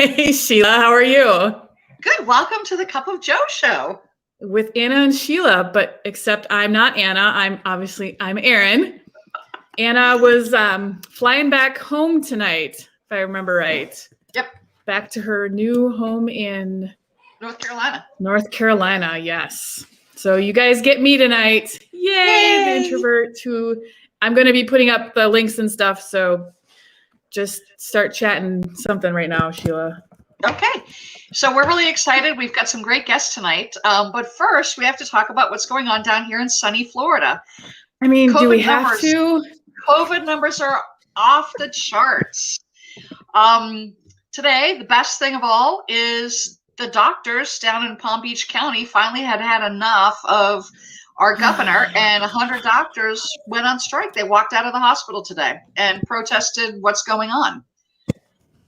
Hey, Sheila, how are you? Good. Welcome to the Cup of Joe show. With Anna and Sheila, but except I'm not Anna. I'm Erin. Anna was flying back home tonight, if I remember right. Yep. Back to her new home in North Carolina. North Carolina, yes. So you guys get me tonight. Yay! The introvert who I'm going to be putting up the links and stuff. So just start chatting something right now, Sheila. Okay. So we're really excited. We've got some great guests tonight. But first, we have to talk about what's going on down here in sunny Florida. I mean, do we have to? COVID numbers are off the charts. Today, the best thing of all is the doctors down in Palm Beach County finally had enough of our governor, and 100 doctors went on strike. They walked out of the hospital today and protested what's going on.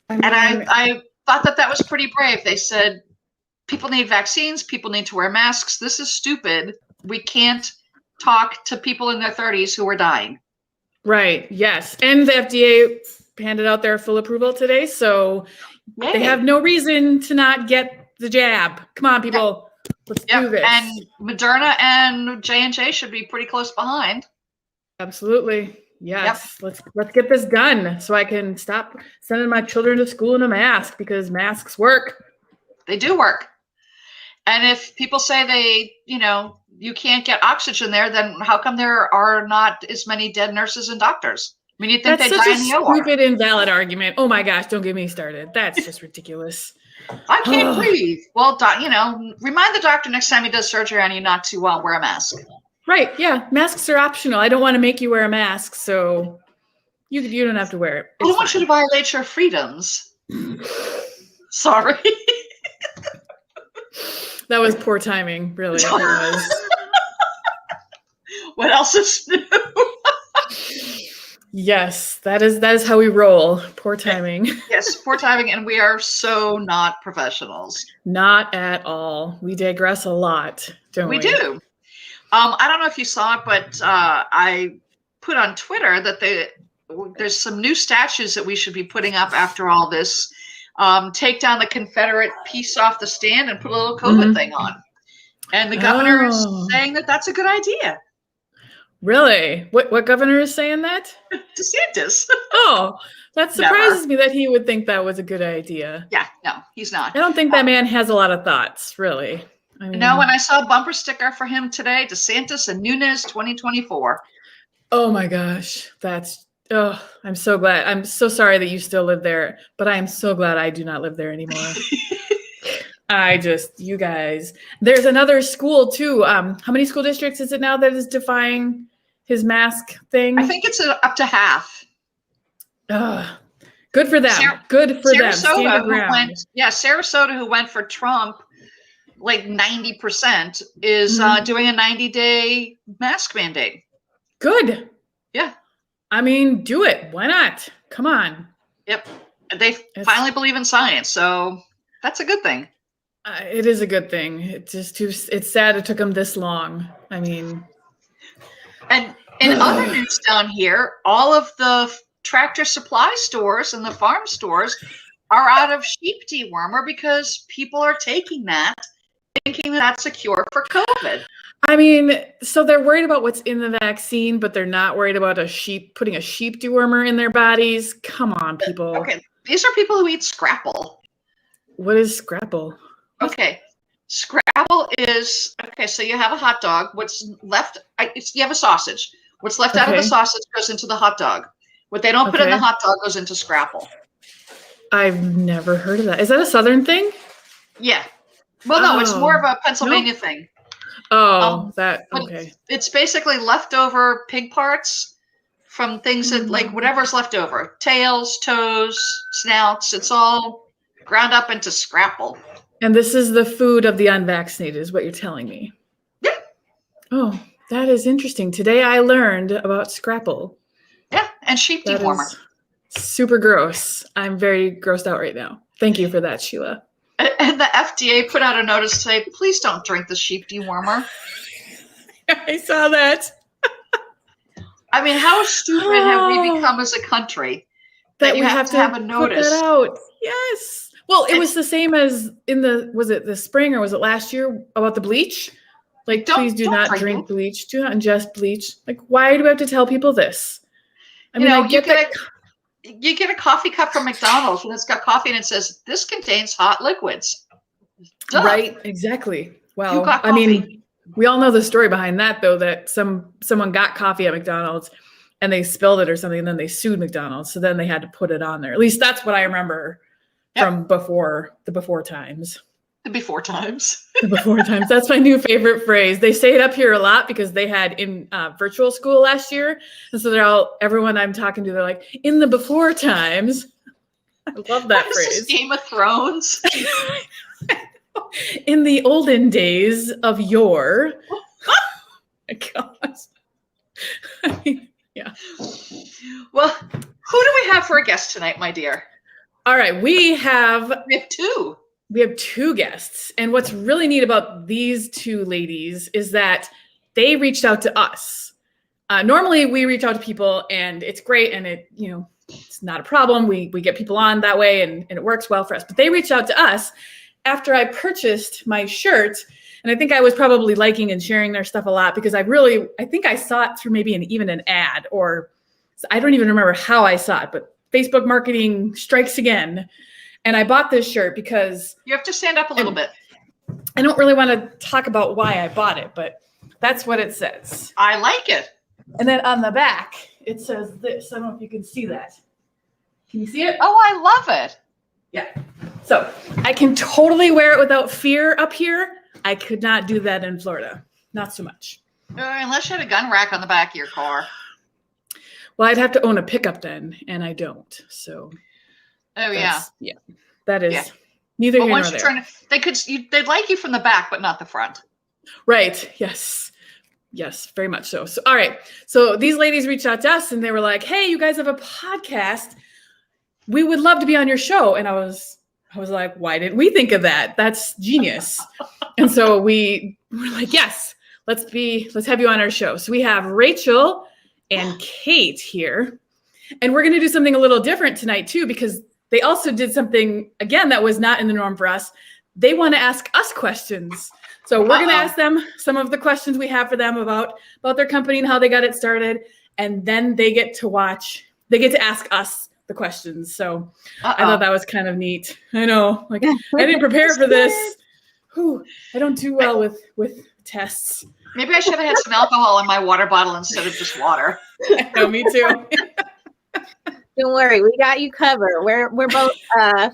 And I thought that was pretty brave. They said, people need vaccines. People need to wear masks. This is stupid. We can't talk to people in their 30s who are dying. Right. Yes. And the FDA handed out their full approval today. So They have no reason to not get the jab. Come on, people. Let's do this. And Moderna and J&J should be pretty close behind. Absolutely. Yes. Let's get this done so I can stop sending my children to school in a mask, because masks work. They do work. And if people say you can't get oxygen there, then how come there are not as many dead nurses and doctors? I mean, you'd think they die in the OR. That's such a stupid, invalid argument. Oh my gosh, don't get me started. That's just ridiculous. I can't breathe. Well, remind the doctor next time he does surgery on you not to wear a mask. Right. Yeah. Masks are optional. I don't want to make you wear a mask, so you don't have to wear it. I don't want you to violate your freedoms. Sorry. That was poor timing, really. It was. What else is new? Yes, that is how we roll. Poor timing. Yes, poor timing, and we are so not professionals. Not at all. We digress a lot, don't we? We do. I don't know if you saw it, but I put on Twitter that there's some new statues that we should be putting up after all this. Take down the Confederate piece off the stand and put a little COVID thing on. And the governor is saying that that's a good idea. Really? What governor is saying that? DeSantis. Oh, that surprises me that he would think that was a good idea. Yeah, no, he's not. I don't think that man has a lot of thoughts, really. I mean, no, when I saw a bumper sticker for him today, DeSantis and Nunes 2024. Oh my gosh. I'm so glad. I'm so sorry that you still live there, but I am so glad I do not live there anymore. You guys. There's another school too. How many school districts is it now that is defying his mask thing? I think it's up to half. Good for them. Good for them. Sarasota, who went for Trump, like 90%, is doing a 90-day mask mandate. Good. Yeah. I mean, do it. Why not? Come on. Yep. They finally believe in science, so that's a good thing. It is a good thing. It's sad it took them this long. I mean. And in other news down here, all of the Tractor Supply stores and the farm stores are out of sheep dewormer because people are taking that, thinking that that's a cure for COVID. I mean, so they're worried about what's in the vaccine, but they're not worried about putting a sheep dewormer in their bodies. Come on, people. Okay, these are people who eat Scrapple. What is Scrapple? Okay, Scrapple is, so you have a hot dog. What's left, you have a sausage. What's left out of the sausage goes into the hot dog. What they don't put in the hot dog goes into Scrapple. I've never heard of that. Is that a Southern thing? Yeah. Well, no, it's more of a Pennsylvania thing. Oh, okay. It's basically leftover pig parts from things that, like, whatever's left over. Tails, toes, snouts. It's all ground up into Scrapple. And this is the food of the unvaccinated, is what you're telling me. Yeah. Oh, that is interesting. Today I learned about Scrapple. Yeah, and sheep dewormer. Super gross. I'm very grossed out right now. Thank you for that, Sheila. And the FDA put out a notice to say, please don't drink the sheep dewormer. I saw that. I mean, how stupid have we become as a country that you have to have a notice? Put that out. Yes. Well, it was the same as was it the spring or was it last year about the bleach? Like, please do not drink bleach. Do not ingest bleach. Like, why do we have to tell people this? I mean, I get that. You get a coffee cup from McDonald's and it's got coffee and it says, this contains hot liquids. Duh. Right, exactly. Well, I mean, we all know the story behind that, though, that someone got coffee at McDonald's and they spilled it or something, and then they sued McDonald's. So then they had to put it on there. At least that's what I remember from the before times. The before times. The before times. That's my new favorite phrase. They say it up here a lot because they had in virtual school last year. And so everyone I'm talking to, they're like, in the before times. I love that phrase. Is this Game of Thrones? In the olden days of yore. My gosh. I mean, yeah. Well, who do we have for a guest tonight, my dear? All right, we have two. We have two guests. And what's really neat about these two ladies is that they reached out to us. Normally we reach out to people and it's great and it's not a problem. We get people on that way and it works well for us. But they reached out to us after I purchased my shirt. And I think I was probably liking and sharing their stuff a lot because I think I saw it through maybe even an ad, or I don't even remember how I saw it, but Facebook marketing strikes again. And I bought this shirt because you have to stand up a little bit. I don't really want to talk about why I bought it, but that's what it says. I like it. And then on the back, it says this. I don't know if you can see that. Can you see it? Oh, I love it. Yeah. So I can totally wear it without fear up here. I could not do that in Florida. Not so much. Unless you had a gun rack on the back of your car. Well, I'd have to own a pickup then, and I don't. So. Oh yeah. Yeah. That is neither here nor there. They'd like you from the back, but not the front. Right. Yes. Yes, very much so. So, all right. So these ladies reached out to us and they were like, "Hey, you guys have a podcast. We would love to be on your show." And I was like, "Why didn't we think of that? That's genius." And so we were like, "Yes, let's have you on our show." So we have Rachel and Kate here. And we're going to do something a little different tonight too, because they also did something, again, that was not in the norm for us. They want to ask us questions. So we're going to ask them some of the questions we have for them about their company and how they got it started. And then they get to ask us the questions. So I thought that was kind of neat. I know, like I didn't prepare for this. I don't do well with tests. Maybe I should have had some alcohol in my water bottle instead of just water. I know, me too. Don't worry, we got you covered. We're both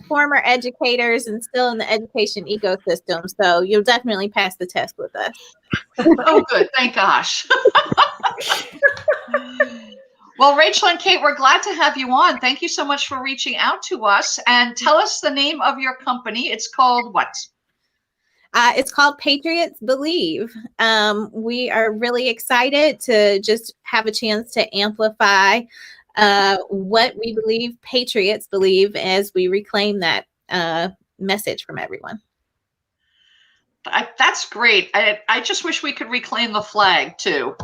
former educators and still in the education ecosystem, so you'll definitely pass the test with us. Oh, good. Thank gosh. Well, Rachel and Kate, we're glad to have you on. Thank you so much for reaching out to us. And tell us the name of your company. It's called what? It's called Patriots Believe. We are really excited to just have a chance to amplify what we believe Patriots believe as we reclaim that message from everyone. That's great. I just wish we could reclaim the flag too.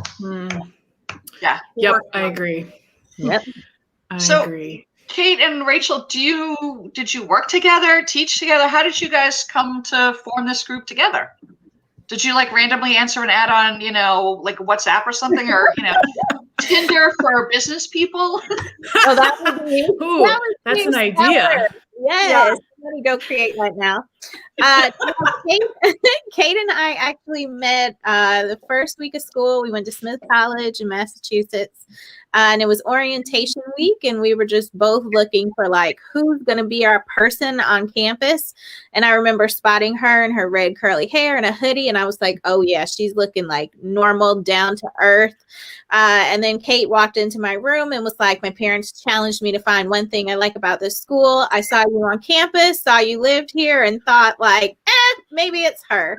Yeah. Yep, I agree. Yep. I agree. Kate and Rachel, did you work together, teach together? How did you guys come to form this group together? Did you like randomly answer an ad on, like WhatsApp or something, or Tinder for business people? Oh, that would be Ooh, that's an idea. Yes. Let me go create right now. Kate and I actually met the first week of school. We went to Smith College in Massachusetts, and it was orientation week, and we were just both looking for like who's going to be our person on campus. And I remember spotting her in her red curly hair and a hoodie, and I was like, oh yeah, she's looking like normal, down to earth. And then Kate walked into my room and was like, my parents challenged me to find one thing I like about this school. I saw you on campus, saw you lived here, and thought like, maybe it's her.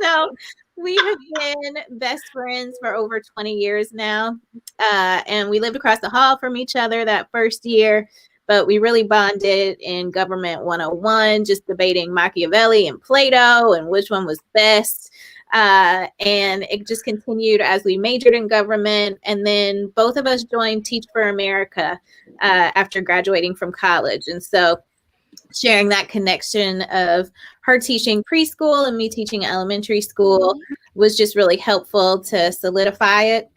So we have been best friends for over 20 years now. And we lived across the hall from each other that first year, but we really bonded in Government 101, just debating Machiavelli and Plato and which one was best. And it just continued as we majored in government. And then both of us joined Teach for America after graduating from college. And so sharing that connection of her teaching preschool and me teaching elementary school was just really helpful to solidify it.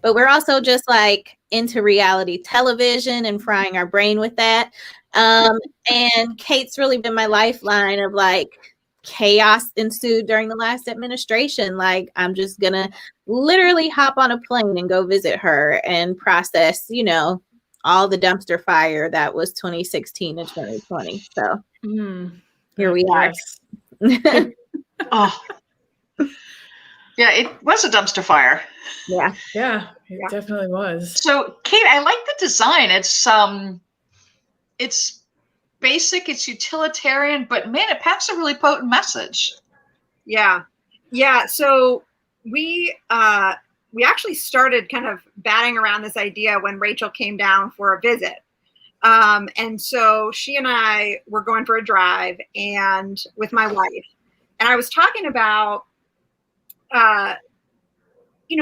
But we're also just like into reality television and frying our brain with that. And Kate's really been my lifeline of like chaos ensued during the last administration. Like I'm just gonna literally hop on a plane and go visit her and process, you know, all the dumpster fire that was 2016 to 2020. So here we are. Yes. Oh, yeah, it was a dumpster fire. Yeah. Yeah, it definitely was. So, Kate, I like the design. It's basic, it's utilitarian, but man, it packs a really potent message. Yeah. So we actually started kind of batting around this idea when Rachel came down for a visit. And so she and I were going for a drive and with my wife, and I was talking about,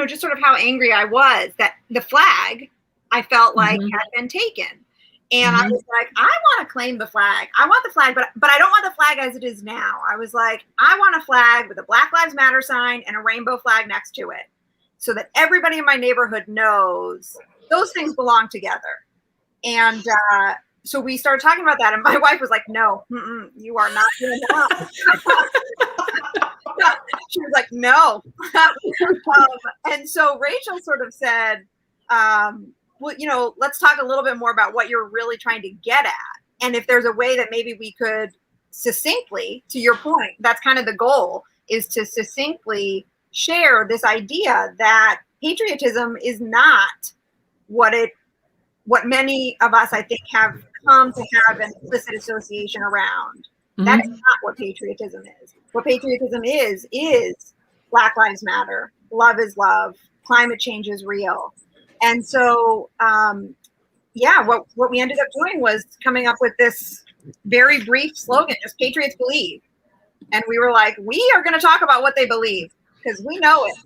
just sort of how angry I was that the flag I felt like had been taken. And I was like, I want to claim the flag. I want the flag, but I don't want the flag as it is now. I was like, I want a flag with a Black Lives Matter sign and a rainbow flag next to it so that everybody in my neighborhood knows those things belong together. And so we started talking about that. And my wife was like, no, you are not doing that. She was like, no. And so Rachel sort of said, well, let's talk a little bit more about what you're really trying to get at. And if there's a way that maybe we could succinctly, to your point, that's kind of the goal, is to succinctly share this idea that patriotism is not what many of us, I think, have come to have an implicit association around. That is not what patriotism is. What patriotism is Black Lives Matter, love is love, climate change is real. And so, what we ended up doing was coming up with this very brief slogan, just Patriots Believe. And we were like, we are going to talk about what they believe because we know it.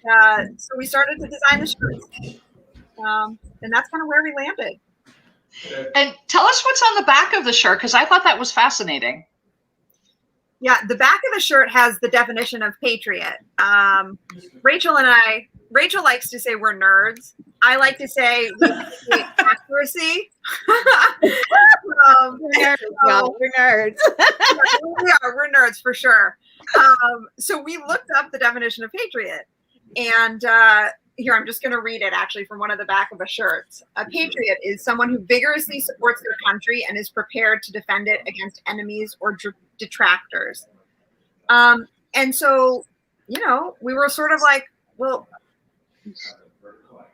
And so we started to design the shirts. And that's kind of where we landed. And tell us what's on the back of the shirt, because I thought that was fascinating. Yeah, the back of the shirt has the definition of patriot. Rachel likes to say we're nerds. I like to say we appreciate accuracy. We're nerds. We're nerds for sure. So we looked up the definition of patriot. And here, I'm just going to read it actually from one of the back of a shirt. A patriot is someone who vigorously supports their country and is prepared to defend it against enemies or detractors. And so, we were sort of like, well,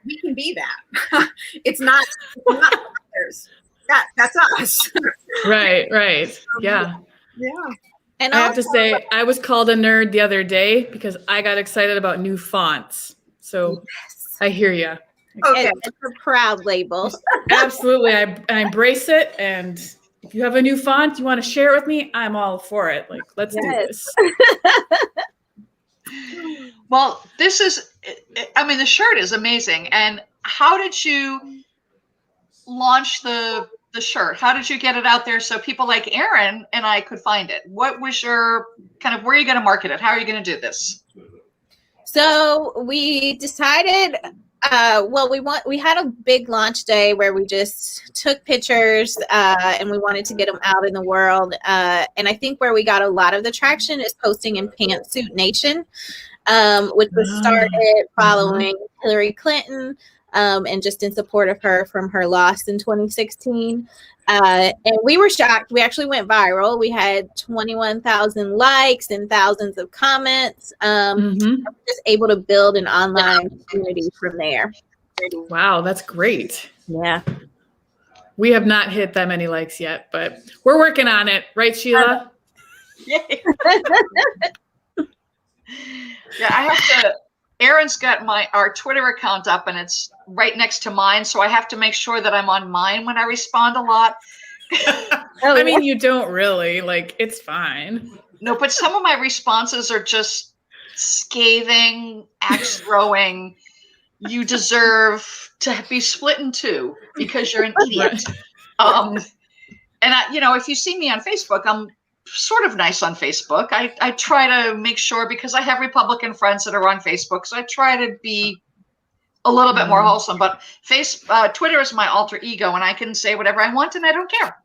we can be that. It's not others. That's us. Right. Yeah. And I have to say, I was called a nerd the other day because I got excited about new fonts. So I hear you. Okay. It's a proud label. Absolutely. I embrace it. And if you have a new font, you want to share it with me, I'm all for it. Like, let's do this. Well, the shirt is amazing. And how did you launch the shirt? How did you get it out there so people like Aaron and I could find it? What was your where are you going to market it? How are you going to do this? So we decided, we had a big launch day where we just took pictures and we wanted to get them out in the world. And I think where we got a lot of the traction is posting in Pantsuit Nation, which was started following Hillary Clinton and just in support of her from her loss in 2016. And we were shocked. We actually went viral. We had 21,000 likes and thousands of comments. Just able to build an online community from there. Wow, that's great. Yeah. We have not hit that many likes yet, but we're working on it. Right, Sheila? Yeah, I have to. Aaron's got our Twitter account up and it's right next to mine. So I have to make sure that I'm on mine when I respond a lot. I mean, you don't really, it's fine. No, but some of my responses are just scathing, axe throwing. You deserve to be split in two because you're an idiot. And if you see me on Facebook, I'm sort of nice on Facebook. I try to make sure, because I have Republican friends that are on Facebook, so I try to be a little bit more wholesome. But Twitter is my alter ego, and I can say whatever I want, and I don't care.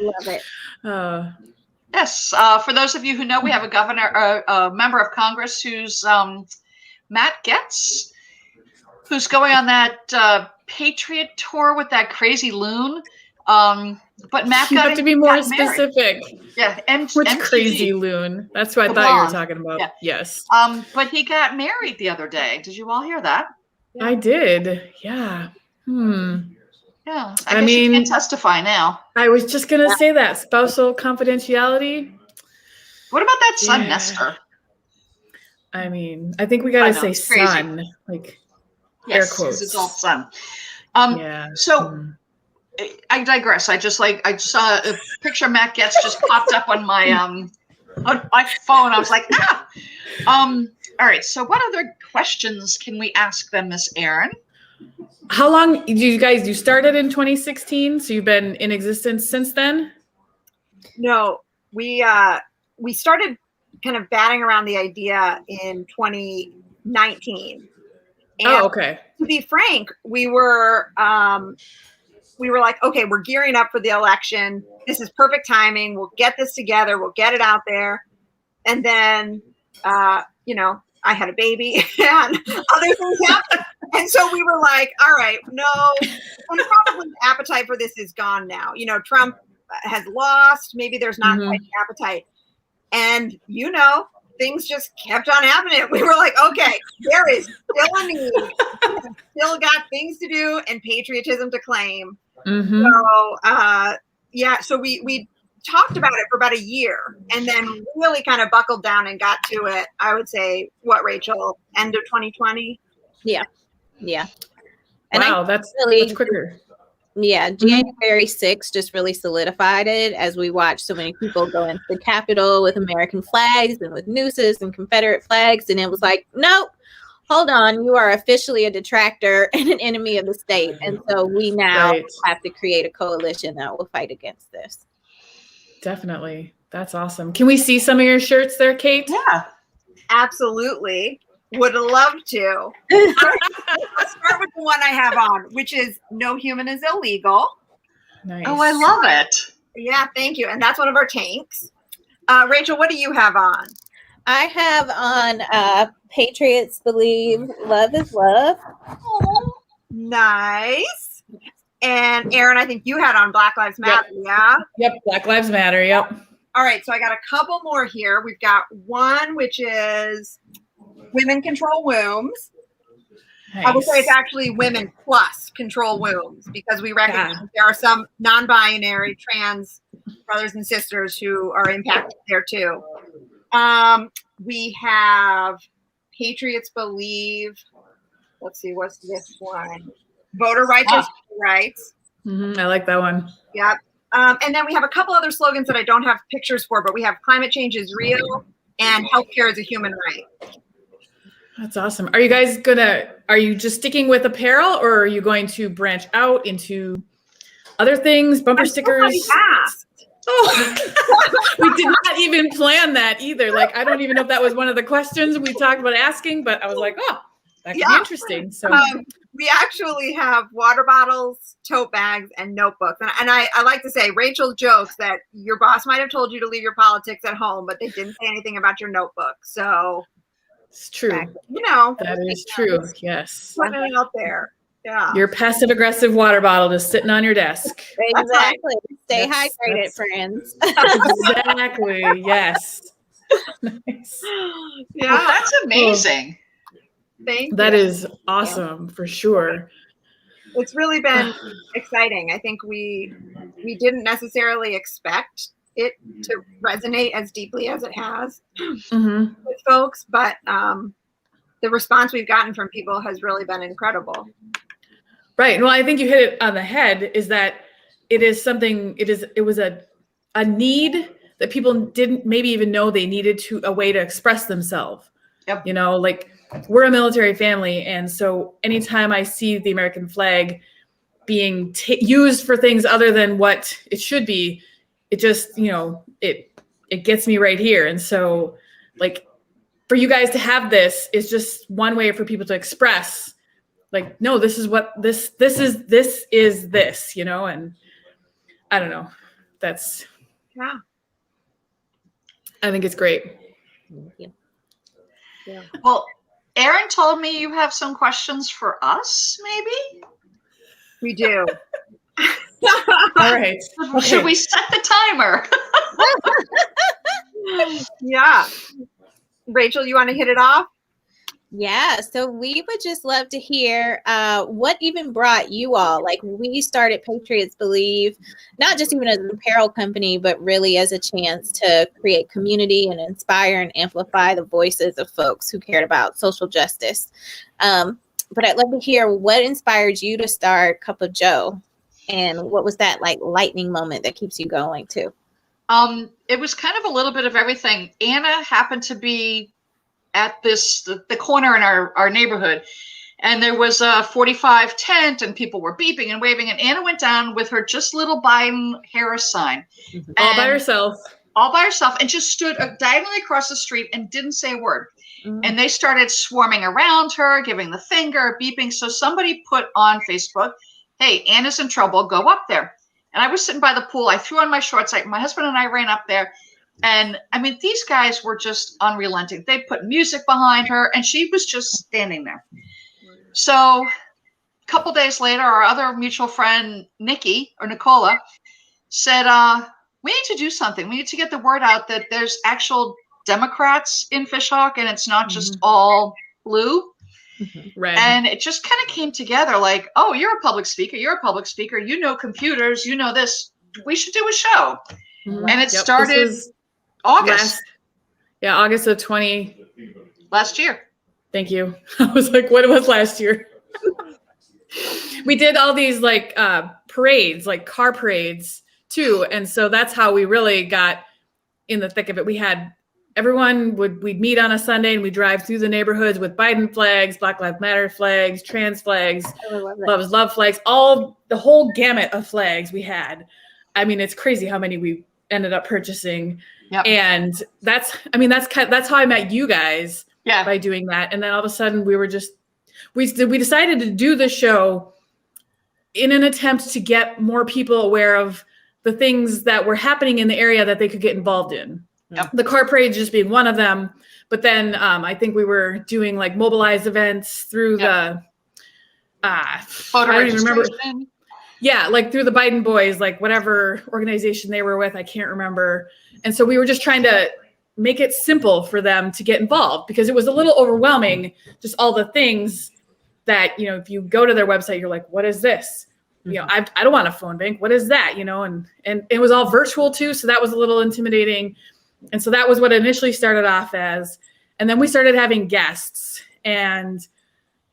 Love it. Yes. For those of you who know, we have a member of Congress who's Matt Getz, who's going on that Patriot tour with that crazy loon. But Matt You got have to be more got married. specific. Yeah, Which MTG. crazy loon? That's what I The thought you were blonde. talking about. Yeah. Yes. But he got married the other day. Did you all hear that? Yeah. I did. Yeah. Yeah. I guess you mean- can't testify now. I was just going to say that. Spousal confidentiality. What about that son, Yeah. Nestor? I mean, I think we got I to know, say it's crazy. son. Like, Yes, air quotes. his adult son. Yeah. So I digress. I saw a picture of Matt Getz just popped up on my phone. I was like, All right. So what other questions can we ask them, Miss Erin? How long you started in 2016? So you've been in existence since then? No, we started kind of batting around the idea in 2019. And Okay. to be frank, we were like, okay, we're gearing up for the election. This is perfect timing. We'll get this together. We'll get it out there. And then, I had a baby and other things happened. And so we were like, all right, no, and probably the appetite for this is gone now. Trump has lost. Maybe there's not quite the appetite. And, things just kept on happening. We were like, okay, there is still a need. We've still got things to do and patriotism to claim. So we talked about it for about a year and then really kind of buckled down and got to it. I would say, Rachel, end of 2020? Yeah. And wow, that's quicker. Yeah, January 6th just really solidified it as we watched so many people go into the Capitol with American flags and with nooses and Confederate flags. And it was like, nope, hold on, you are officially a detractor and an enemy of the state. And so we now have to create a coalition that will fight against this. Definitely. That's awesome. Can we see some of your shirts there, Kate? Yeah. Absolutely. Would love to. I'll start with the one I have on, which is "No human is illegal." Nice. Oh, I love it. Yeah, thank you. And that's one of our tanks. Rachel, what do you have on? I have on Patriots Believe, Love is Love. Oh, nice. And Erin, I think you had on Black Lives Matter, yeah? Yep, Black Lives Matter, yep. All right, so I got a couple more here. We've got one which is Women Control Wombs. Nice. I would say it's actually Women Plus Control Wombs because we recognize there are some non-binary trans brothers and sisters who are impacted there too. We have Patriots Believe. Let's see, what's this one? Voter rights are rights. I like that one. Yep. And then we have a couple other slogans that I don't have pictures for, but we have climate change is real and healthcare is a human right. That's awesome. Are you guys are you just sticking with apparel or are you going to branch out into other things, bumper stickers? Oh, we did not even plan that either. Like, I don't even know if that was one of the questions we talked about asking, but I was like, oh, that could be interesting. So we actually have water bottles, tote bags, and notebooks. And I like to say, Rachel jokes that your boss might have told you to leave your politics at home, but they didn't say anything about your notebook. So it's true. That is true. Yes. Put it out there. Yeah. Your passive aggressive water bottle just sitting on your desk. Exactly. Stay hydrated, friends. Exactly. Yes. Nice. Yeah, well, that's amazing. Thank you. That is awesome for sure. It's really been exciting. I think we didn't necessarily expect it to resonate as deeply as it has with folks, but the response we've gotten from people has really been incredible. Right. Well, I think you hit it on the head, is that it is something, it was a need that people didn't maybe even know they needed a way to express themselves. Yep. Like we're a military family. And so anytime I see the American flag, being used for things other than what it should be, it just, it gets me right here. And so like for you guys to have this is just one way for people to express like, no, this is what this is this, and I don't know. Yeah. I think it's great. Thank you. Yeah. Well, Erin told me you have some questions for us, maybe? We do. All right. Should we set the timer? Yeah. Rachel, you want to hit it off? Yeah, so we would just love to hear what even brought you all. Like we started Patriots Believe, not just even as an apparel company, but really as a chance to create community and inspire and amplify the voices of folks who cared about social justice. But I'd love to hear what inspired you to start Cup of Joe, and what was that like lightning moment that keeps you going too? It was kind of a little bit of everything. Anna happened to be at the corner in our neighborhood, and there was a 45 tent and people were beeping and waving, and Anna went down with her just little Biden-Harris sign. All by herself, and just stood diagonally across the street and didn't say a word. Mm-hmm. And they started swarming around her, giving the finger, beeping. So somebody put on Facebook, hey, Anna's in trouble, go up there. And I was sitting by the pool. I threw on my shorts. My husband and I ran up there. And I mean, these guys were just unrelenting. They put music behind her and she was just standing there. So a couple days later, our other mutual friend, Nicola, said, we need to do something. We need to get the word out that there's actual Democrats in Fishhawk and it's not just all blue. Right. And it just kind of came together like, oh, you're a public speaker. You know computers. You know this. We should do a show. Mhm. And it started August. August of 20. Last year. Thank you. I was like, what was last year? We did all these like parades, like car parades too. And so that's how we really got in the thick of it. We had we'd meet on a Sunday and we'd drive through the neighborhoods with Biden flags, Black Lives Matter flags, trans flags, Love is Love flags, the whole gamut of flags we had. I mean, it's crazy how many we ended up purchasing. Yep. And that's how I met you guys by doing that. And then all of a sudden we decided to do the show in an attempt to get more people aware of the things that were happening in the area that they could get involved in. Yep. The car parade just being one of them. But then I think we were doing like mobilized events through the photo I don't even remember. registration. Yeah, like through the Biden boys, like whatever organization they were with, I can't remember. And so we were just trying to make it simple for them to get involved because it was a little overwhelming, just all the things that, if you go to their website, you're like, what is this? I don't want a phone bank. What is that? And it was all virtual too. So that was a little intimidating. And so that was what initially started off as. And then we started having guests. And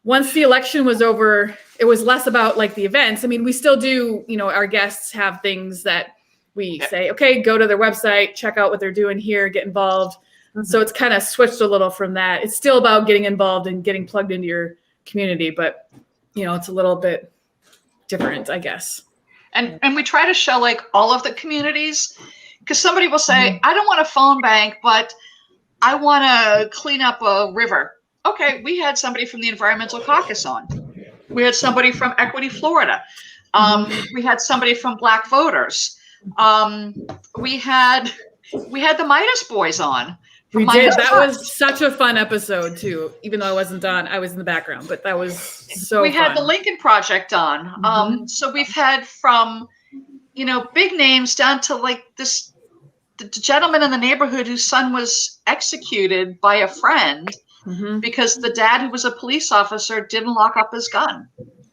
once the election was over, it was less about like the events. I mean, we still do, our guests have things that we say, okay, go to their website, check out what they're doing here, get involved. Mm-hmm. So it's kind of switched a little from that. It's still about getting involved and getting plugged into your community, but it's a little bit different, I guess. And we try to show like all of the communities, because somebody will say, I don't want a phone bank, but I want to clean up a river. Okay, we had somebody from the Environmental Caucus on. We had somebody from Equity Florida. We had somebody from Black Voters. We had the Midas Boys on. We did. That was such a fun episode too. Even though I wasn't on, I was in the background, but that was so We fun. had the Lincoln Project on. So we've had from, big names down to like the gentleman in the neighborhood whose son was executed by a friend because the dad, who was a police officer, didn't lock up his gun.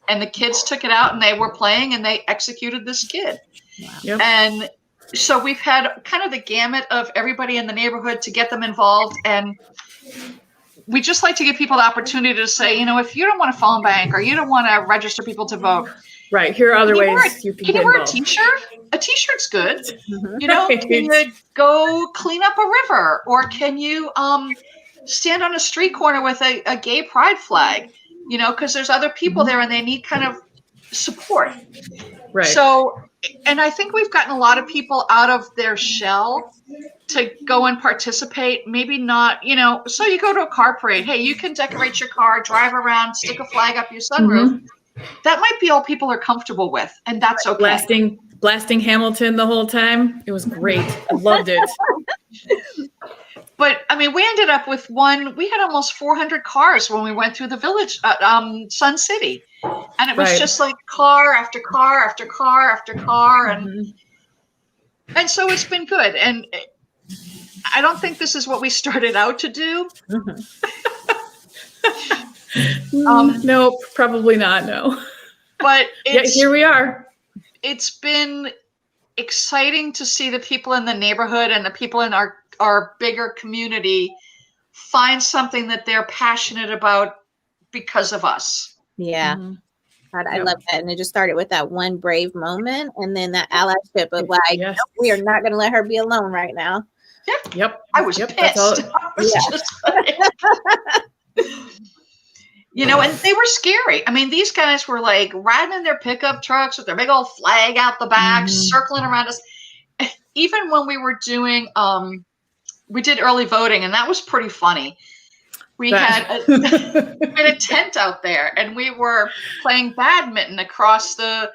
And the kids took it out and they were playing and they executed this kid. Wow. Yep. And so we've had kind of the gamut of everybody in the neighborhood to get them involved. And we just like to give people the opportunity to say, if you don't want a phone bank or you don't want to register people to vote. Right. Here are other ways you can get wear involved. A t-shirt? A t-shirt's good. Right. Can you go clean up a river? Or can you stand on a street corner with a gay pride flag? Because there's other people there and they need kind of support. Right. So, and I think we've gotten a lot of people out of their shell to go and participate. Maybe not, you know, so you go to a car parade. Hey, you can decorate your car, drive around, stick a flag up your sunroof. That might be all people are comfortable with, and that's okay. Blasting Hamilton the whole time. It was great. I loved it. But I mean, we ended up with we had almost 400 cars when we went through the village, Sun City. And it was just like car after car after car after car. And so it's been good. And I don't think this is what we started out to do. Nope, probably not. No. But here we are. It's been exciting to see the people in the neighborhood and the people in our bigger community find something that they're passionate about because of us. Yeah. I love that. And it just started with that one brave moment, and then that allyship of like, nope, we are not going to let her be alone right now. Yep. I was pissed. You know, and they were scary. I mean, these guys were like riding in their pickup trucks with their big old flag out the back, circling around us. Even when we were doing, we did early voting, and that was pretty funny. We had a tent out there, and we were playing badminton across the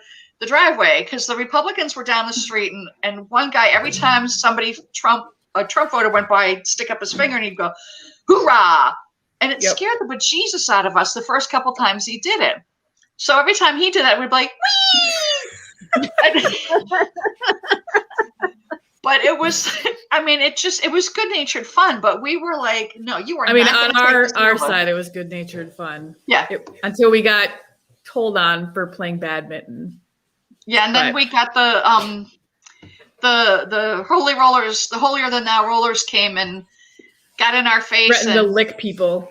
driveway because the Republicans were down the street, and one guy, every time a Trump voter went by, he'd stick up his finger and he'd go, "Hoorah!" And it scared the bejesus out of us the first couple times he did it. So every time he did that, we'd be like, "Whee!" But it was, I mean, it was good-natured fun, but we were like, no, you are not. I mean, on our side, it was good-natured fun. Yeah. Until we got told on for playing badminton. Yeah, and then we got the holy rollers, the holier than thou rollers came and got in our face. Threatened to lick people.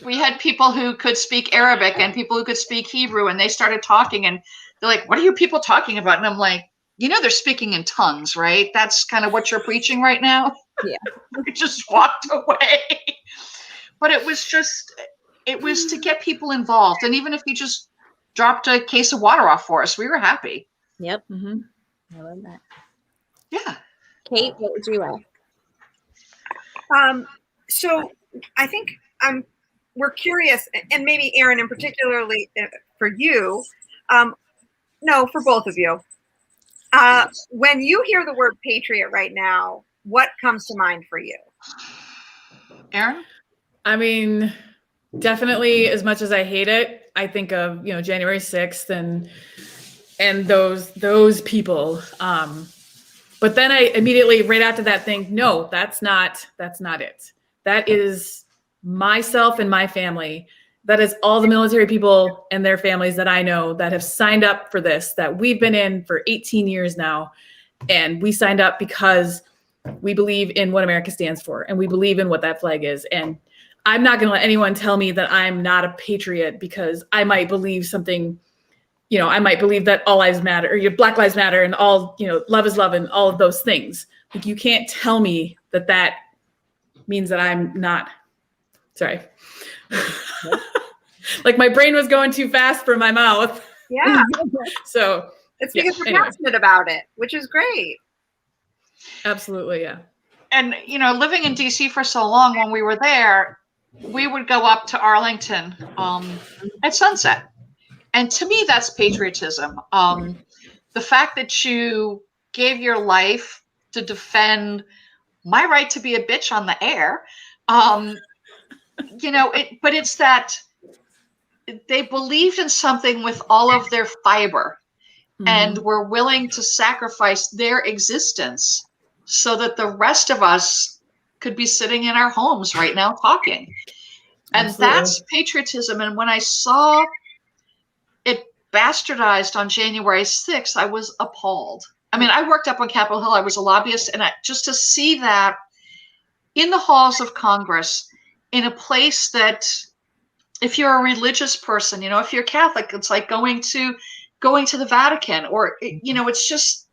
We had people who could speak Arabic and people who could speak Hebrew, and they started talking, and they're like, "What are you people talking about?" And I'm like, you know, they're speaking in tongues, right? That's kind of what you're preaching right now. Yeah. We just walked away. But it was to get people involved. And even if you just dropped a case of water off for us, we were happy. Yep. I love that. Yeah. Kate, what would you like? So I think we're curious, and maybe Aaron in particularly for you, no, for both of you. When you hear the word patriot right now, what comes to mind for you? Aaron? I mean, definitely, as much as I hate it, I think of, you know, January 6th and those people. But then I immediately, right after that, think, no, that's not it. That is myself and my family. That is all the military people and their families that I know that have signed up for this, that we've been in for 18 years now. And we signed up because we believe in what America stands for, and we believe in what that flag is. And I'm not going to let anyone tell me that I'm not a patriot because I might believe something, you know, I might believe that all lives matter, or Black Lives Matter, and all, you know, love is love and all of those things. Like, you can't tell me that means that I'm not. Sorry. Like, my brain was going too fast for my mouth. Yeah. So it's because you're passionate about it, which is great. Absolutely. Yeah. And, you know, living in DC for so long, when we were there, we would go up to Arlington at sunset. And to me, that's patriotism. The fact that you gave your life to defend my right to be a bitch on the air, you know, but it's that they believed in something with all of their fiber and were willing to sacrifice their existence so that the rest of us could be sitting in our homes right now talking. And that's patriotism. And when I saw it bastardized on January 6th, I was appalled. I mean, I worked up on Capitol Hill. I was a lobbyist. And just to see that in the halls of Congress, in a place that, if you're a religious person, you know, if you're Catholic, it's like going to the Vatican, or, you know, it's just,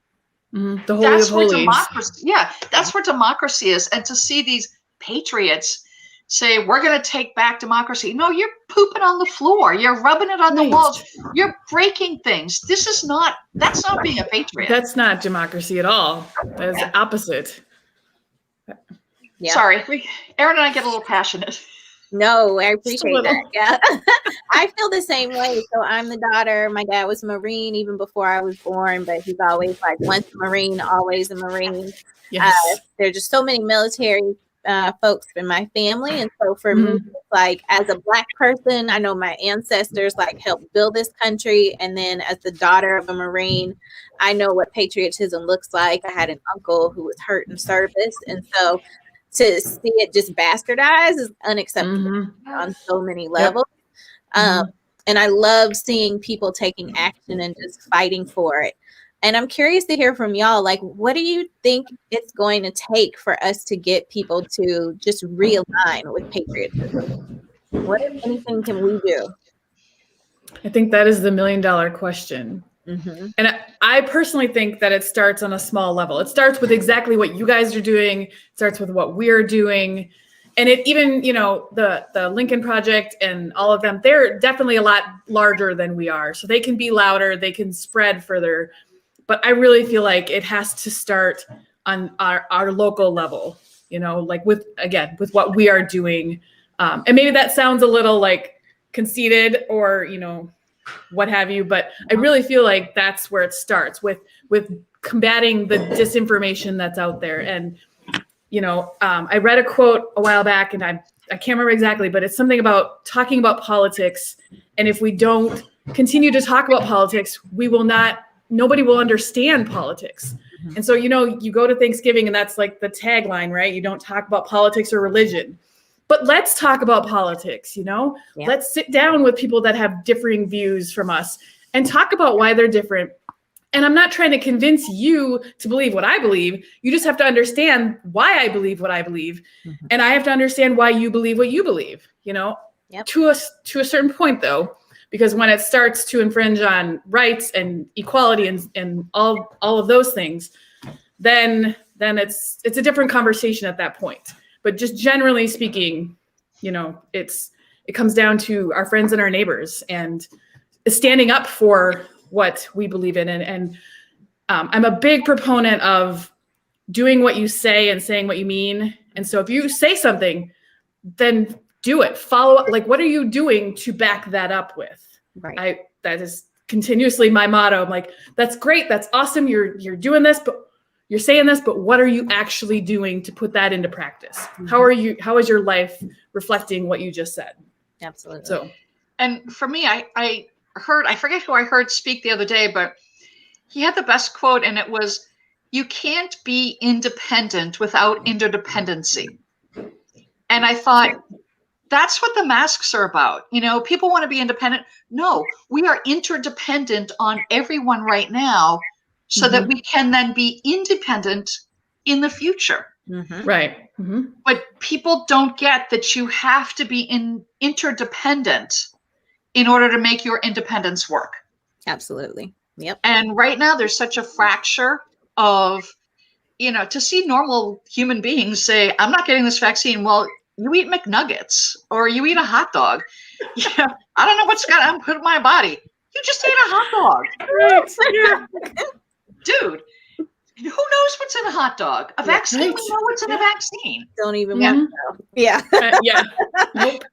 the Holy of Holies. Democracy, that's where democracy is. And to see these patriots say, we're going to take back democracy. No, you're pooping on the floor. You're rubbing it on the walls. You're breaking things. That's not being a patriot. That's not democracy at all. That is the opposite. Yeah. Sorry. Erin and I get a little passionate. No, I appreciate that. little. Yeah. I feel the same way. So I'm the daughter. My dad was a Marine even before I was born, but he's always like, once a Marine, always a Marine. Yes. There's just so many military folks in my family. And so for me, like as a Black person, I know my ancestors like helped build this country. And then as the daughter of a Marine, I know what patriotism looks like. I had an uncle who was hurt in service. And so to see it just bastardized is unacceptable on so many levels. And I love seeing people taking action and just fighting for it. And I'm curious to hear from y'all, like, what do you think it's going to take for us to get people to just realign with patriotism? What, if anything, can we do? I think that is the $1 million question. And I personally think that it starts on a small level. It starts with exactly what you guys are doing. It starts with what we're doing. And it even, the Lincoln Project and all of them, they're definitely a lot larger than we are. So they can be louder, they can spread further. But I really feel like it has to start on our local level, like with what we are doing. And maybe that sounds a little like conceited or, what have you, but I really feel like that's where it starts with combating the disinformation that's out there. And, I read a quote a while back and I can't remember exactly, but it's something about talking about politics. And if we don't continue to talk about politics, nobody will understand politics. And so, you go to Thanksgiving and that's like the tagline, right? You don't talk about politics or religion. But let's talk about politics, Let's sit down with people that have differing views from us and talk about why they're different. And I'm not trying to convince you to believe what I believe. You just have to understand why I believe what I believe. And I have to understand why you believe what you believe, to a certain point, though, because when it starts to infringe on rights and equality and all of those things, then it's a different conversation at that point. But just generally speaking, it comes down to our friends and our neighbors and standing up for what we believe in. And I'm a big proponent of doing what you say and saying what you mean. And so if you say something, then do it. Follow up. Like, what are you doing to back that up with? Right. That is continuously my motto. I'm like, that's great. That's awesome. You're doing this, but you're saying this, but what are you actually doing to put that into practice? How is your life reflecting what you just said? Absolutely. So, and for me, I forget who I heard speak the other day, but he had the best quote, and it was, "You can't be independent without interdependency." And I thought, that's what the masks are about. People want to be independent. No, we are interdependent on everyone right now, so that we can then be independent in the future. Right. But people don't get that you have to be interdependent in order to make your independence work. Absolutely. Yep. And right now there's such a fracture of, to see normal human beings say, I'm not getting this vaccine. Well, you eat McNuggets or you eat a hot dog. I don't know what's I'm put in my body. You just ate a hot dog. Right. Yeah. Dude, who knows what's in a hot dog? A vaccine, right. We know what's in a vaccine. Don't even want to know. Yeah. Yeah. Nope.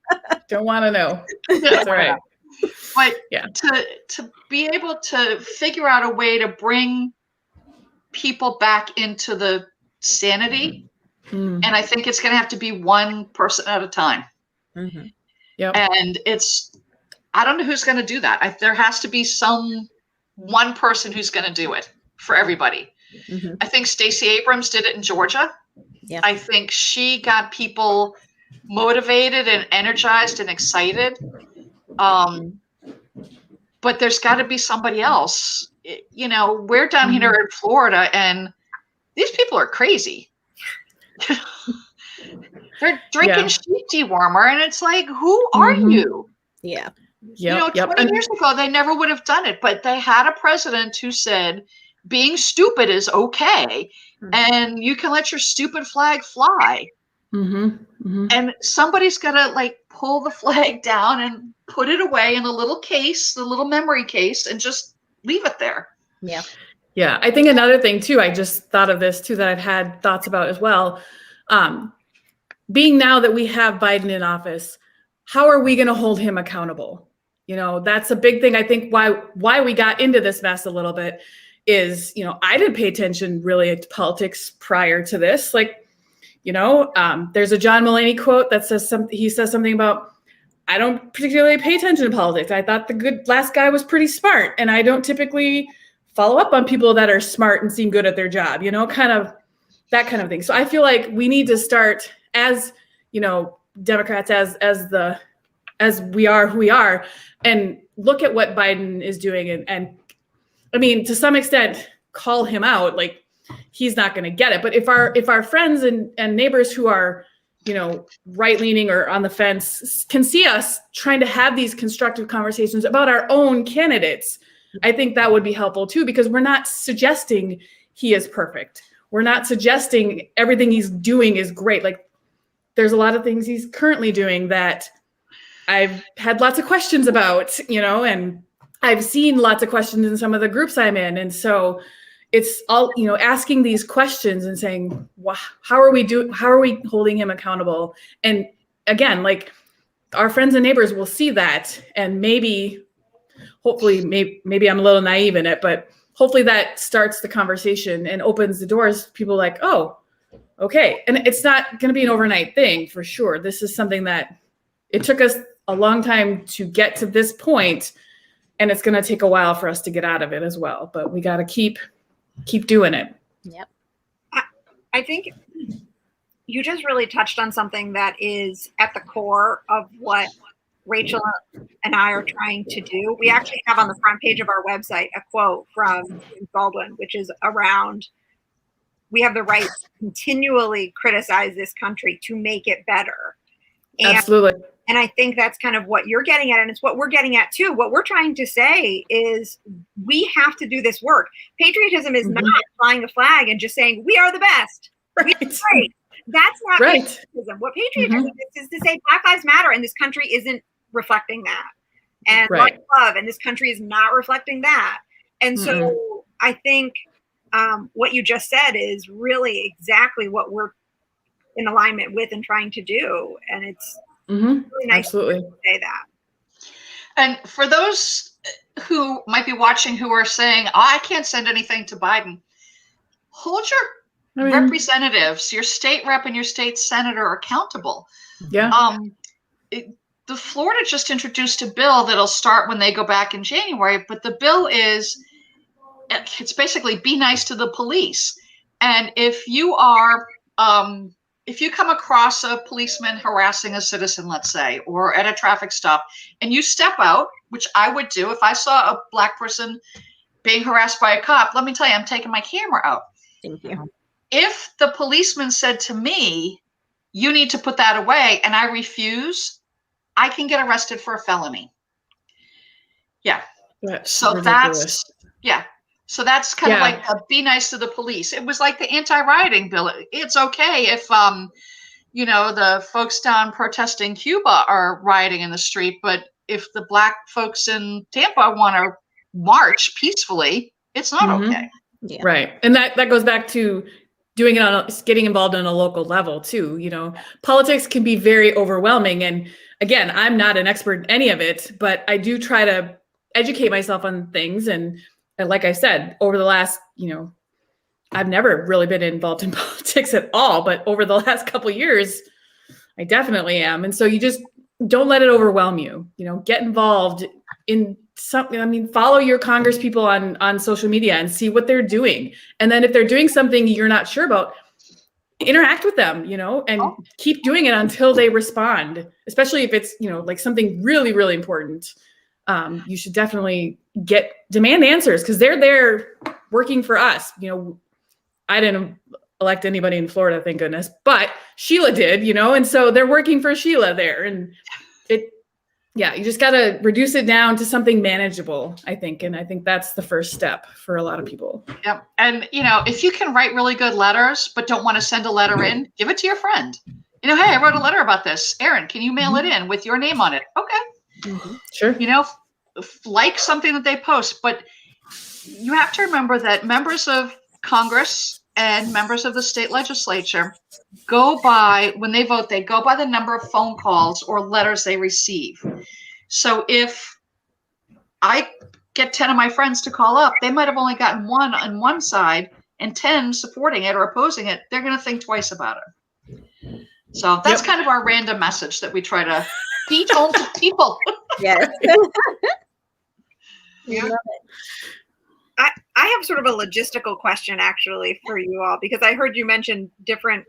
Don't want to know. That's all right. But to be able to figure out a way to bring people back into the sanity, and I think it's going to have to be one person at a time. Yep. And I don't know who's going to do that. There has to be one person who's going to do it for everybody. I think Stacey Abrams did it in Georgia. Yeah. I think she got people motivated and energized and excited. But there's got to be somebody else. We're down here in Florida, and these people are crazy. They're drinking sheep dewormer, and it's like, who are you? Yeah. 20 years ago, they never would have done it, but they had a president who said, being stupid is okay, and you can let your stupid flag fly. Mm-hmm. Mm-hmm. And somebody's got to like pull the flag down and put it away in the little case, the little memory case, and just leave it there. Yeah. Yeah. I think another thing too, I just thought of this too, that I've had thoughts about as well. Being now that we have Biden in office, how are we going to hold him accountable? You know, that's a big thing. I think why we got into this mess a little bit is, you know, I didn't pay attention really to politics prior to this. Like, you know, there's a John Mulaney quote that says he says something about, I don't particularly pay attention to politics. I thought the last guy was pretty smart, and I don't typically follow up on people that are smart and seem good at their job, you know, kind of that kind of thing. So I feel like we need to start, as, you know, Democrats, as we are who we are, and look at what Biden is doing, and I mean, to some extent, call him out. Like, he's not going to get it. But if our friends and neighbors who are, you know, right-leaning or on the fence can see us trying to have these constructive conversations about our own candidates, I think that would be helpful too, because we're not suggesting he is perfect. We're not suggesting everything he's doing is great. Like, there's a lot of things he's currently doing that I've had lots of questions about, you know, and I've seen lots of questions in some of the groups I'm in. And so it's all, you know, asking these questions and saying, well, how are we holding him accountable? And again, like, our friends and neighbors will see that, and hopefully maybe I'm a little naive in it, but hopefully that starts the conversation and opens the doors. People like, oh, okay. And it's not going to be an overnight thing for sure. This is something that it took us a long time to get to this point, and it's going to take a while for us to get out of it as well. But we got to keep doing it. Yep. I think you just really touched on something that is at the core of what Rachel and I are trying to do. We actually have on the front page of our website a quote from James Baldwin, which is around, we have the right to continually criticize this country to make it better. Absolutely. And I think that's kind of what you're getting at, and it's what we're getting at too. What we're trying to say is we have to do this work. Patriotism is not flying a flag and just saying we are the best. Right. We are great. That's not right. patriotism. What patriotism is to say Black Lives Matter, and this country isn't reflecting that. And right. love, and this country is not reflecting that. And so I think what you just said is really exactly what we're in alignment with and trying to do. And it's really nice Absolutely. to say that. And for those who might be watching who are saying, oh, I can't send anything to Biden, hold your representatives, your state rep and your state senator accountable. Yeah. The Florida just introduced a bill that'll start when they go back in January, but the bill is, it's basically be nice to the police. And if you are, if you come across a policeman harassing a citizen, let's say, or at a traffic stop, and you step out, which I would do if I saw a Black person being harassed by a cop, let me tell you, I'm taking my camera out. Thank you. If the policeman said to me, you need to put that away, and I refuse, I can get arrested for a felony. Yeah. So that's kind of like a be nice to the police. It was like the anti-rioting bill. It's okay if, you know, the folks down protesting Cuba are rioting in the street, but if the Black folks in Tampa want to march peacefully, it's not okay. Yeah. Right. And that goes back to doing it getting involved on a local level too. You know, politics can be very overwhelming. And again, I'm not an expert in any of it, but I do try to educate myself on things. And like I said, over the last, you know, I've never really been involved in politics at all, but over the last couple of years, I definitely am. And so you just don't let it overwhelm you, you know, get involved in something. I mean, follow your Congress people on social media and see what they're doing. And then if they're doing something you're not sure about, interact with them, you know, and keep doing it until they respond, especially if it's, you know, like something really, really important. You should definitely demand answers because they're there working for us. You know, I didn't elect anybody in Florida, thank goodness, but Sheila did, you know, and so they're working for Sheila there. And you just got to reduce it down to something manageable, I think. And I think that's the first step for a lot of people. Yep. And, you know, if you can write really good letters, but don't want to send a letter in, give it to your friend. hey, I wrote a letter about this. Aaron, can you mail it in with your name on it? Okay. Sure. Like something that they post, but you have to remember that members of Congress and members of the state legislature when they vote, they go by the number of phone calls or letters they receive. So if I get 10 of my friends to call up, they might have only gotten one on one side and 10 supporting it or opposing it. They're going to think twice about it. So that's kind of our random message that we try to beat home to people. Yes. Yeah. I have sort of a logistical question actually for you all, because I heard you mention different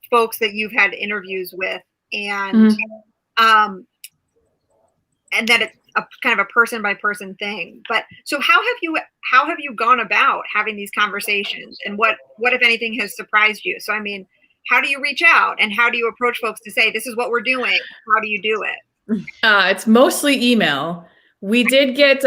folks that you've had interviews with, and and that it's a kind of a person by person thing. But so how have you gone about having these conversations, and what if anything has surprised you? So I mean, how do you reach out, and how do you approach folks to say, this is what we're doing? How do you do it? It's mostly email. We did get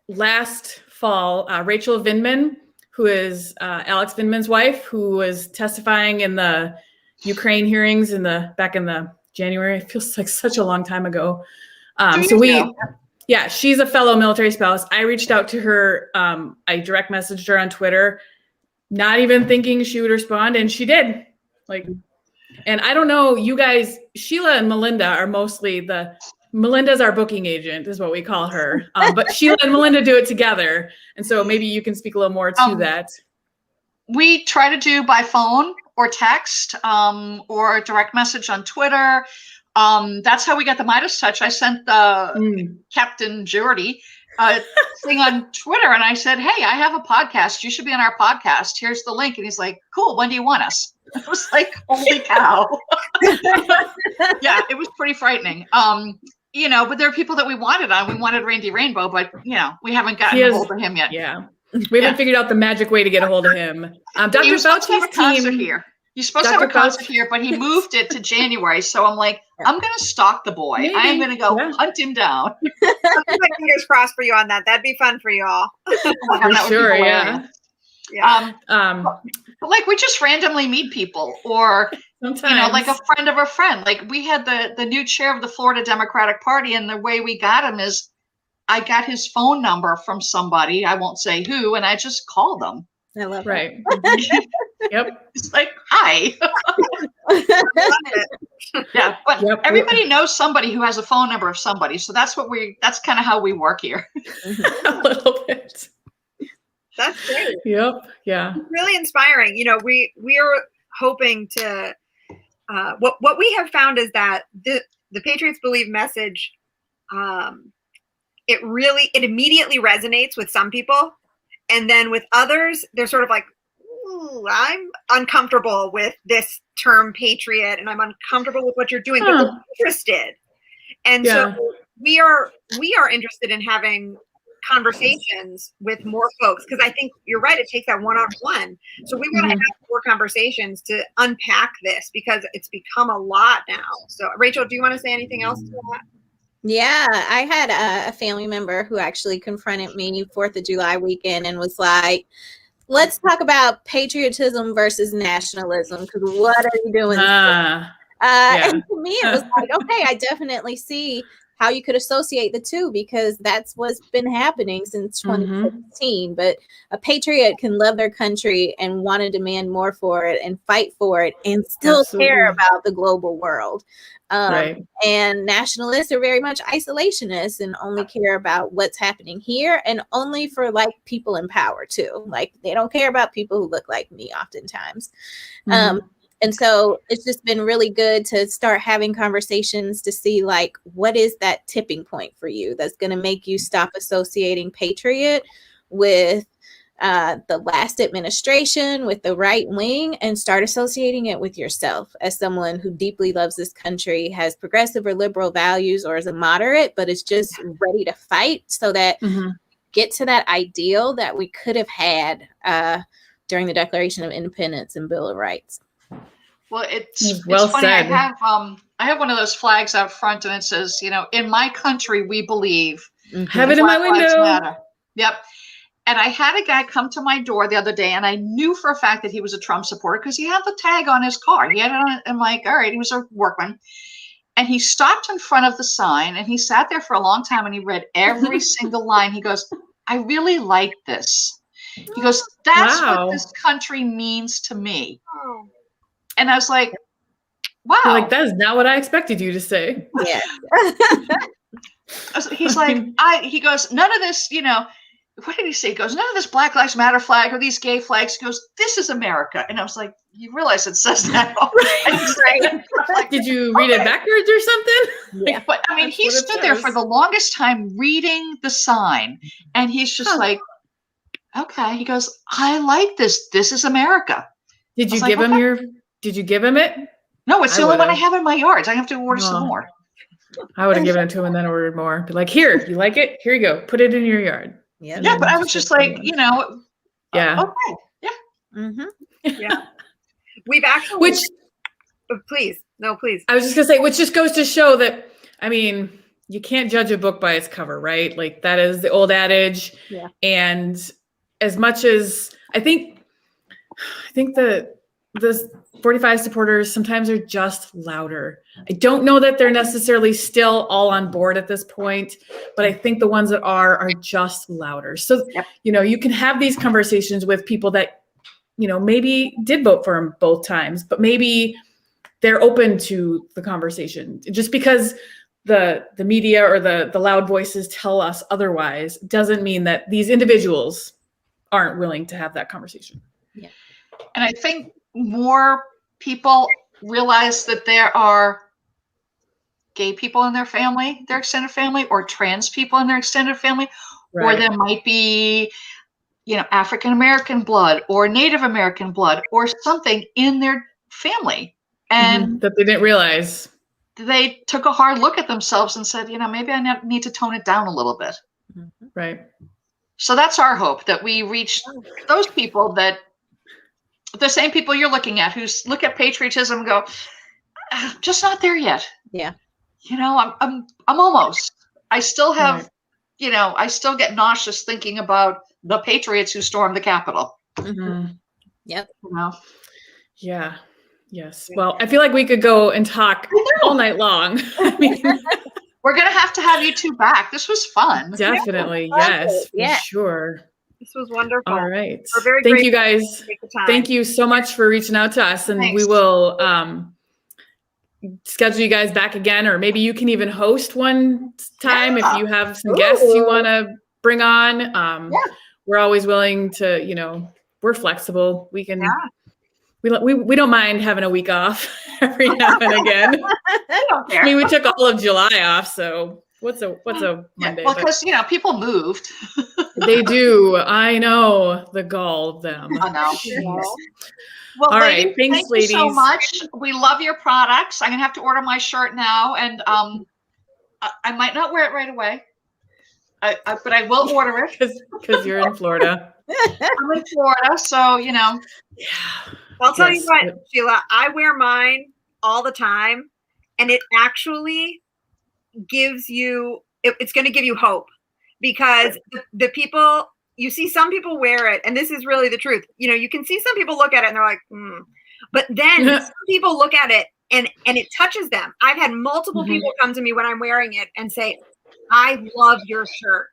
last fall Rachel Vindman, who is Alex Vindman's wife, who was testifying in the Ukraine hearings back in the January. It feels like such a long time ago. She's a fellow military spouse. I reached out to her. I direct messaged her on Twitter, not even thinking she would respond, and she did. And I don't know, you guys, Sheila and Melinda are mostly Melinda's our booking agent, is what we call her. But Sheila and Melinda do it together. And so maybe you can speak a little more to that. We try to do by phone or text or direct message on Twitter. That's how we got the Midas touch. I sent Captain Jordy thing on Twitter, and I said, hey, I have a podcast. You should be on our podcast. Here's the link. And he's like, cool. When do you want us? I was like, holy cow. Yeah, it was pretty frightening. But there are people that we wanted on. We wanted Randy Rainbow, but we haven't gotten a hold of him yet. Yeah. We haven't figured out the magic way to get a hold of him. Dr. Fauci's team here. You're supposed to have a concert here, but he moved it to January. So I'm like, I'm going to stalk the boy. Maybe. I'm going to go hunt him down. I'll keep my fingers crossed for you on that. That'd be fun for you all. For sure, yeah. But we just randomly meet people, or sometimes, like a friend of a friend. Like we had the new chair of the Florida Democratic Party, and the way we got him is I got his phone number from somebody, I won't say who, and I just called him. I love right. Yep. It's like, hi. Yeah, but everybody knows somebody who has a phone number of somebody, so that's kind of how we work here. A little bit. That's great. Yep. Yeah. Really inspiring. We are hoping to. What we have found is that the Patriots Believe message, it immediately resonates with some people, and then with others, they're sort of like, ooh, I'm uncomfortable with this term patriot, and I'm uncomfortable with what you're doing, but they're interested. And so we are interested in having conversations with more folks, because I think you're right, it takes that one-on-one. So we want to have more conversations to unpack this, because it's become a lot now. So Rachel, do you want to say anything else to that? Yeah, I had a family member who actually confronted me 4th of July weekend and was like, let's talk about patriotism versus nationalism, because what are you doing? And to me, it was like, okay, I definitely see how you could associate the two, because that's what's been happening since 2016. But a patriot can love their country and want to demand more for it and fight for it and still care about the global world. And nationalists are very much isolationists and only care about what's happening here, and only for people in power too. Like, they don't care about people who look like me oftentimes. And so it's just been really good to start having conversations to see what is that tipping point for you that's going to make you stop associating patriot with the last administration, with the right wing, and start associating it with yourself as someone who deeply loves this country, has progressive or liberal values, or is a moderate, but is just ready to fight so that get to that ideal that we could have had during the Declaration of Independence and Bill of Rights. Well, it's funny. Said. I have one of those flags out front, and it says, in my country we believe. Have it in my window. Yep. And I had a guy come to my door the other day, and I knew for a fact that he was a Trump supporter because he had the tag on his car. He had it on, I'm like, all right, he was a workman. And he stopped in front of the sign, and he sat there for a long time, and he read every single line. He goes, I really like this. He goes, that's Wow. what this country means to me. Oh. And I was like, wow. You're like, that is not what I expected you to say. Yeah. He's like, he goes, none of this, you know, what did he say? He goes, none of this Black Lives Matter flag or these gay flags. He goes, this is America. And I was like, you realize it says that. Right. Did you read it backwards or something? Yeah. But I mean, That's he what it stood there says. for the longest time reading the sign, and he's just like, okay. He goes, I like this. This is America. Did you I was give like, him okay. did you give him it? No, it's I the only one I would've. have in my yards. I have to order some Oh. more. I would have given it to him and then ordered more. Be like, here, you like it? Here you go. Put it in your yard. Yeah. And Yeah, then but I was just like, you know, Yeah. okay. Yeah. Mm-hmm. Yeah. We've actually, Which please, no, please. I was just gonna say, which just goes to show that, I mean, you can't judge a book by its cover, right? Like that is the old adage. Yeah. And as much as I think the 45 supporters sometimes are just louder. I don't know that they're necessarily still all on board at this point, but I think the ones that are just louder. So, Yep. you know, you can have these conversations with people that, you know, maybe did vote for him both times, but maybe they're open to the conversation. Just because the media or the loud voices tell us otherwise doesn't mean that these individuals aren't willing to have that conversation. And I think more people realize that there are gay people in their family, their extended family, or trans people in their extended family, or there might be, you know, African American blood or Native American blood or something in their family. And that they didn't realize. they took a hard look at themselves and said, you know, maybe I need to tone it down a little bit. Right. So that's our hope, that we reach those people, that the same people you're looking at who look at patriotism and go, I'm just not there yet. Yeah. You know, I'm almost. I still have, Right. you know, I still get nauseous thinking about the Patriots who stormed the Capitol. Mhm. Yep. You know, Yeah. Yes. Well, I feel like we could go and talk all night long. I mean, we're gonna have to have you two back. This was fun. definitely. Yeah. Yes. For Yeah. sure. This was wonderful. All right. We're very Thank you grateful guys. to take the time. Thank you so much for reaching out to us, and we Thanks. will schedule you guys back again, or maybe you can even host one time Yeah. if you have some guests you Ooh. want to bring on. Yeah. We're always willing to, you know, we're flexible. We can, Yeah. we don't mind having a week off every now and again. I don't care. I mean, we took all of July off, so what's a Yeah, Monday? well, But because, you know, people moved. they do. I know the gall of them. I know. Jeez. Well, All right. ladies, Thanks, thank you so ladies. much. We love your products. I'm gonna have to order my shirt now, and I might not wear it right away, but I will order it. Because you're in Florida. I'm in Florida, so you know. Yeah. I'll tell Yes. you what, Sheila, I wear mine all the time, and it actually gives you, it's going to give you hope, because the people, you see some people wear it, and this is really the truth. You know, you can see some people look at it and they're like, but then some people look at it and it touches them. I've had multiple people come to me when I'm wearing it and say, I love your shirt.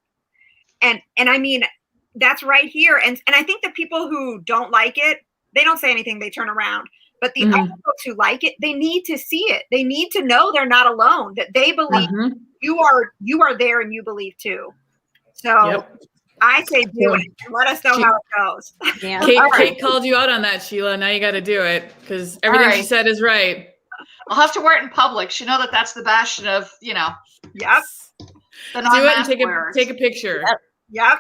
And I mean, that's right here. And I think the people who don't like it, they don't say anything, they turn around. But the other folks who like it, they need to see it. They need to know they're not alone, that they believe you are there and you believe too. So I say do it. Let us know how it goes. Yeah. Kate called you out on that, Sheila. Now you got to do it, because everything she said is right. I'll have to wear it in public. You know that that's the bastion of, you know, Yep. the Do it and non-mask take wearers. a picture. Yep.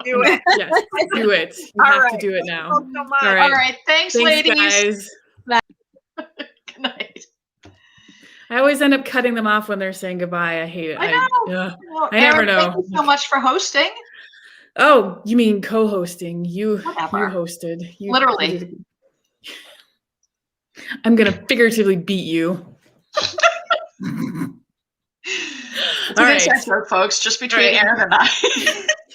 Do it. Yes, do it. You All have right. to do it now. Thank you so much. All All right. right. Thanks, Thanks, ladies. guys. Good night. I always end up cutting them off when they're saying goodbye. I hate it. I know. Ugh. Well, I never Erin, know. Thank you so much for hosting. Oh, you mean co-hosting? You Whatever. hosted. You Literally. did- I'm gonna figuratively beat you. It's All a right. good sex joke, folks, just between All right. Erin and I.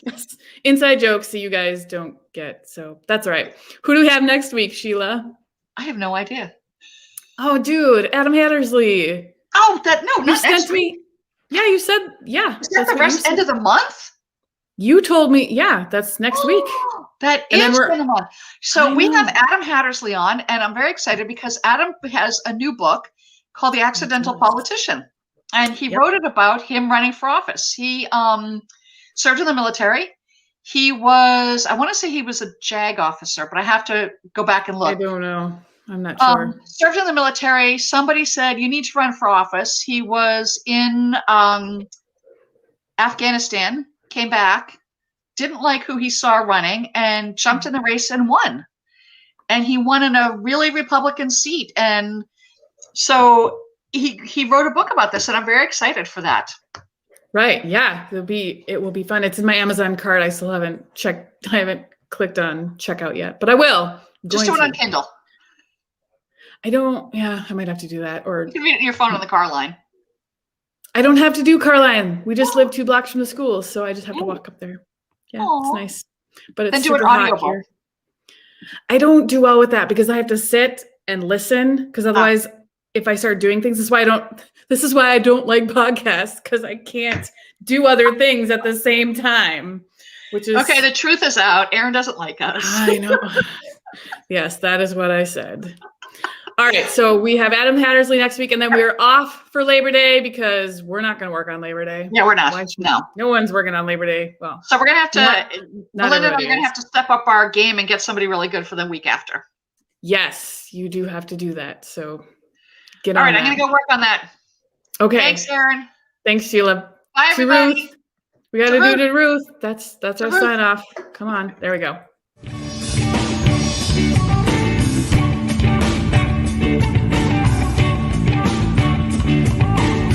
Yes. inside jokes that you guys don't get. So that's all right. Who do we have next week, Sheila? I have no idea. Oh, dude, Adam Hattersley. Oh, You not sent next week. me. Yeah, you said, yeah. Is that that's the what you rest end said. of the month? You told me, yeah, that's next week. That And then is we're- the month. So I we know. have Adam Hattersley on, and I'm very excited because Adam has a new book called The Accidental Politician. And he wrote it about him running for office. He served in the military. He was, I want to say he was a JAG officer, but I have to go back and look. I don't know. I'm not sure. Served in the military. Somebody said, you need to run for office. He was in Afghanistan, came back, didn't like who he saw running, and jumped in the race and won. And he won in a really Republican seat. And so he wrote a book about this, and I'm very excited for that. Right. Yeah. It will be fun. It's in my Amazon cart. I still haven't checked. I haven't clicked on checkout yet, but I will. Just do it on Kindle. I don't, yeah, I might have to do that. Or you can read it on your phone on the car line. I don't have to do car line. We just live 2 blocks from the school, so I just have to walk up there. Yeah, it's nice. But it's then do an super hot audiobook. here. I don't do well with that because I have to sit and listen, because otherwise if I start doing things, this is why I don't like podcasts, because I can't do other things at the same time. Which is okay, the truth is out. Aaron doesn't like us. I know. Yes, that is what I said. All right, so we have Adam Hattersley next week, and then we're off for Labor Day because we're not going to work on Labor Day. Yeah, we're not. No one's working on Labor Day. Well, so we're going to have to, Melinda and I are everybody going to have to step up our game and get somebody really good for the week after. Yes, you do have to do that. So get All on right, that. I'm going to go work on that. Okay. Thanks, Aaron. Thanks, Sheila. Bye, everybody. Ruth. We got to do Ruth. to Ruth. That's our Ruth. sign off. Come on. There we go.